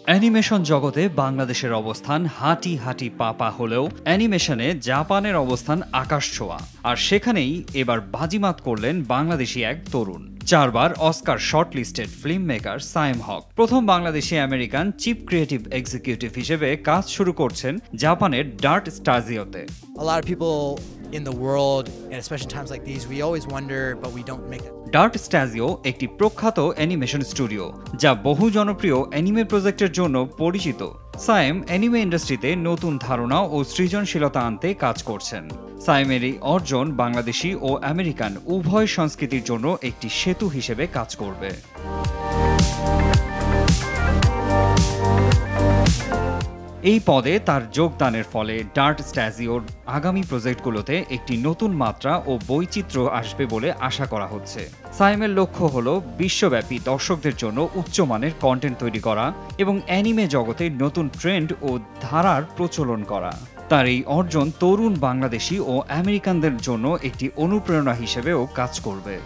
Animation জগতে বাংলাদেশের অবস্থান হাঁটি হাঁটি পা হলেও অ্যানিমেশনে জাপানের অবস্থান আকাশছোঁয়া। আর সেখানেই এবার বাজিমাত করলেন বাংলাদেশি এক তরুণ। 4 বার Oscar shortlisted film maker Sayem Haque প্রথম Bangladeshi American chief creative executive হিসেবে কাজ শুরু করছেন জাপানের ডার্ট স্টাজিওতে। A lot of people in the world, and especially times like these, we always wonder, but we don't make it. D'Art Shtajio একটি প্রখ্যাত animation studio যা বহু জনপ্রিয় অ্যানিমে প্রজেক্টের জন্য পরিচিত। সায়েম অ্যানিমে ইন্ডাস্ট্রিতে নতুন ধারণা ও সৃজনশীলতা আনতে কাজ করছেন। সায়েমের এই অর্জন বাংলাদেশি ও আমেরিকান উভয় সংস্কৃতির জন্য একটি সেতু হিসেবে কাজ করবে। এই পদে তার যোগদানের ফলে ডার্ট স্টাজিওর আগামী প্রজেক্টগুলোতে একটি নতুন মাত্রা ও বৈচিত্র্য আসবে বলে আশা করা হচ্ছে। সায়েমের লক্ষ্য হল বিশ্বব্যাপী দর্শকদের জন্য উচ্চমানের কন্টেন্ট তৈরি করা এবং অ্যানিমে জগতে নতুন ট্রেন্ড ও ধারার প্রচলন করা। তার এই অর্জন তরুণ বাংলাদেশি ও আমেরিকানদের জন্য একটি অনুপ্রেরণা হিসেবেও কাজ করবে।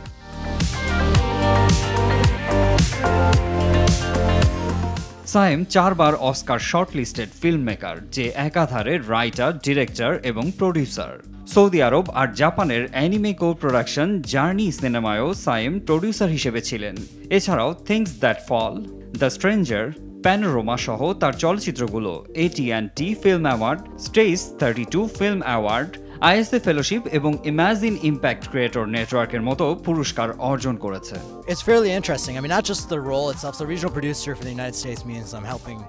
সায়েম 4 বার অস্কার শর্টলিস্টেড ফিল্ম মেকার, যে একাধারে রাইটার, ডিরেক্টর এবং প্রডিউসার। সৌদি আরব আর জাপানের অ্যানিমে কো প্রোডাকশন জার্নি সিনেমায়ও সায়েম প্রডিউসার হিসেবে ছিলেন। এছাড়াও things that fall, the stranger, panorama সহ তার চলচ্চিত্রগুলো AT&T film award, stage 32 film award, ISA fellowship এবং ইমাজিন ইম্প্যাক্ট ক্রিয়েটর নেটওয়ার্কের মতো পুরস্কার অর্জন করেছে। It's fairly interesting. I mean, not just the role itself. So regional producer for the United States means I'm helping.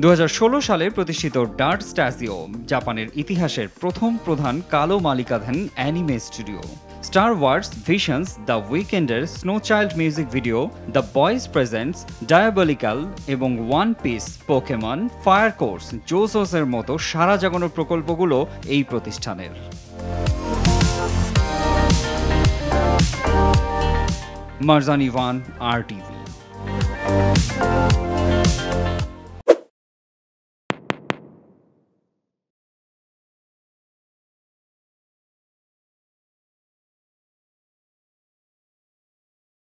2016 সালে প্রতিষ্ঠিত dirt স্টাজিও জাপানের ইতিহাসের প্রথম প্রধান কালো মালিকাধীন anime studio. Star Wars, Visions, the উইকেন্ডের Snow Child music video, the Boys Presents, Diabolical এবং One Piece, Pokemon, Fire Force, জোসোসের মতো সারা জাগানোর প্রকল্পগুলো এই প্রতিষ্ঠানের। মারজান ইভান, RTV।